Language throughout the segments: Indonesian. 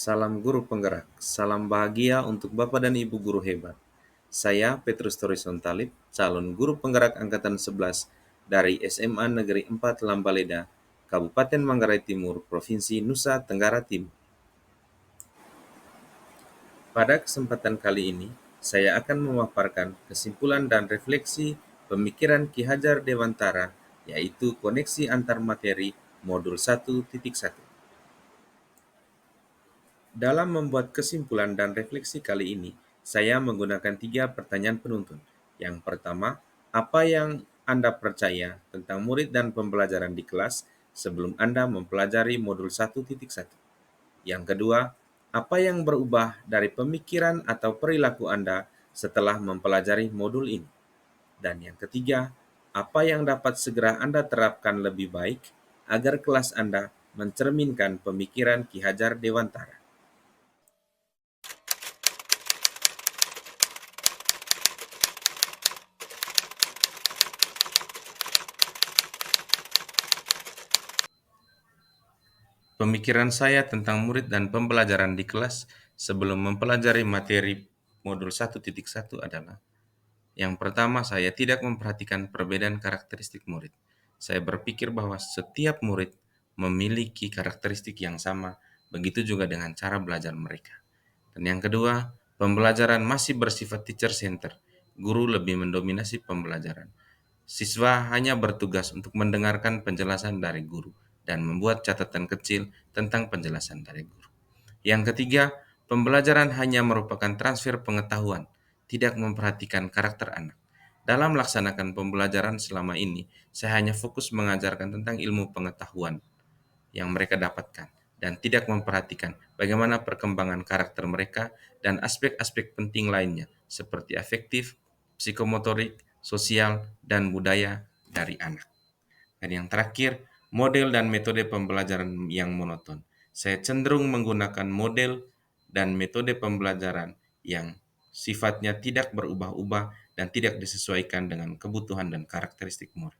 Salam guru penggerak, salam bahagia untuk Bapak dan Ibu guru hebat. Saya Petrus Torison Talib, calon guru penggerak Angkatan 11 dari SMA Negeri 4 Lambaleda, Kabupaten Manggarai Timur, Provinsi Nusa Tenggara Timur. Pada kesempatan kali ini, saya akan memaparkan kesimpulan dan refleksi pemikiran Ki Hajar Dewantara, yaitu koneksi antar materi modul 1.1. Dalam membuat kesimpulan dan refleksi kali ini, saya menggunakan 3 pertanyaan penuntun. Yang pertama, apa yang Anda percaya tentang murid dan pembelajaran di kelas sebelum Anda mempelajari modul 1.1? Yang kedua, apa yang berubah dari pemikiran atau perilaku Anda setelah mempelajari modul ini? Dan yang ketiga, apa yang dapat segera Anda terapkan lebih baik agar kelas Anda mencerminkan pemikiran Ki Hajar Dewantara? Pemikiran saya tentang murid dan pembelajaran di kelas sebelum mempelajari materi modul 1.1 adalah: yang pertama, saya tidak memperhatikan perbedaan karakteristik murid. Saya berpikir bahwa setiap murid memiliki karakteristik yang sama, begitu juga dengan cara belajar mereka. Dan yang kedua, pembelajaran masih bersifat teacher center. Guru lebih mendominasi pembelajaran. Siswa hanya bertugas untuk mendengarkan penjelasan dari guru dan membuat catatan kecil tentang penjelasan dari guru. Yang ketiga, pembelajaran hanya merupakan transfer pengetahuan, tidak memperhatikan karakter anak. Dalam melaksanakan pembelajaran selama ini, saya hanya fokus mengajarkan tentang ilmu pengetahuan yang mereka dapatkan dan tidak memperhatikan bagaimana perkembangan karakter mereka dan aspek-aspek penting lainnya seperti afektif, psikomotorik, sosial, dan budaya dari anak. Dan yang terakhir, model dan metode pembelajaran yang monoton. Saya cenderung menggunakan model dan metode pembelajaran yang sifatnya tidak berubah-ubah dan tidak disesuaikan dengan kebutuhan dan karakteristik murid.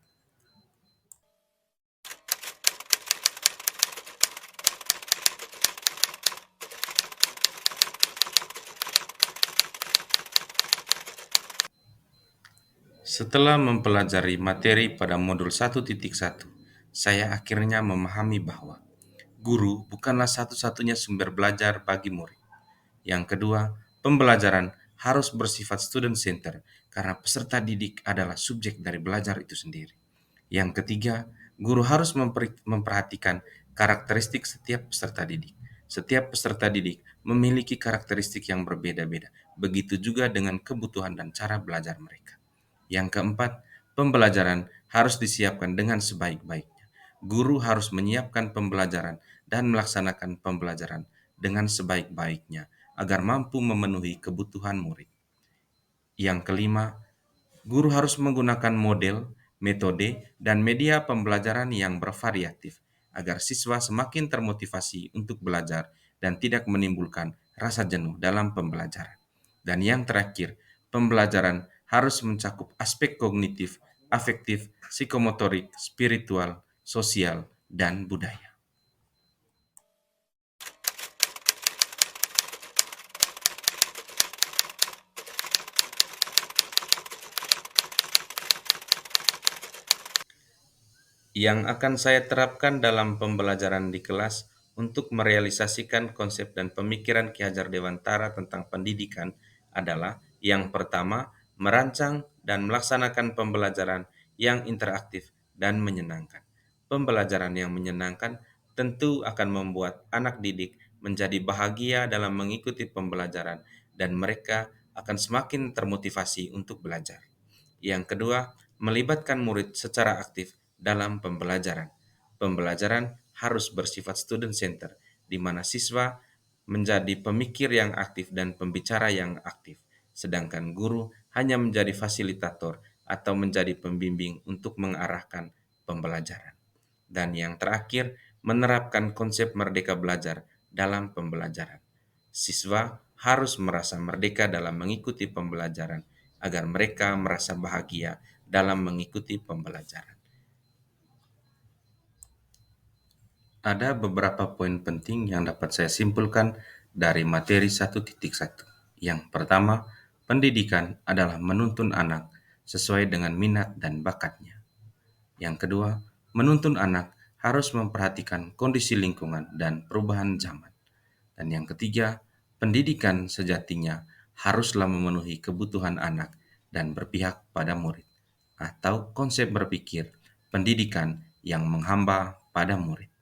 Setelah mempelajari materi pada modul 1.1, saya akhirnya memahami bahwa guru bukanlah satu-satunya sumber belajar bagi murid. Yang kedua, pembelajaran harus bersifat student center karena peserta didik adalah subjek dari belajar itu sendiri. Yang ketiga, guru harus memperhatikan karakteristik setiap peserta didik. Setiap peserta didik memiliki karakteristik yang berbeda-beda, begitu juga dengan kebutuhan dan cara belajar mereka. Yang keempat, pembelajaran harus disiapkan dengan sebaik-baiknya. Guru harus menyiapkan pembelajaran dan melaksanakan pembelajaran dengan sebaik-baiknya agar mampu memenuhi kebutuhan murid. Yang kelima, guru harus menggunakan model, metode, dan media pembelajaran yang bervariatif agar siswa semakin termotivasi untuk belajar dan tidak menimbulkan rasa jenuh dalam pembelajaran. Dan yang terakhir, pembelajaran harus mencakup aspek kognitif, afektif, psikomotorik, spiritual, sosial, dan budaya. Yang akan saya terapkan dalam pembelajaran di kelas untuk merealisasikan konsep dan pemikiran Ki Hajar Dewantara tentang pendidikan adalah: yang pertama, merancang dan melaksanakan pembelajaran yang interaktif dan menyenangkan. Pembelajaran yang menyenangkan tentu akan membuat anak didik menjadi bahagia dalam mengikuti pembelajaran dan mereka akan semakin termotivasi untuk belajar. Yang kedua, melibatkan murid secara aktif dalam pembelajaran. Pembelajaran harus bersifat student center, di mana siswa menjadi pemikir yang aktif dan pembicara yang aktif, sedangkan guru hanya menjadi fasilitator atau menjadi pembimbing untuk mengarahkan pembelajaran. Dan yang terakhir, menerapkan konsep merdeka belajar dalam pembelajaran. Siswa harus merasa merdeka dalam mengikuti pembelajaran agar mereka merasa bahagia dalam mengikuti pembelajaran. Ada beberapa poin penting yang dapat saya simpulkan dari materi 1.1. Yang pertama, pendidikan adalah menuntun anak sesuai dengan minat dan bakatnya. Yang kedua, menuntun anak harus memperhatikan kondisi lingkungan dan perubahan zaman. Dan yang ketiga, pendidikan sejatinya haruslah memenuhi kebutuhan anak dan berpihak pada murid, atau konsep berpikir pendidikan yang menghamba pada murid.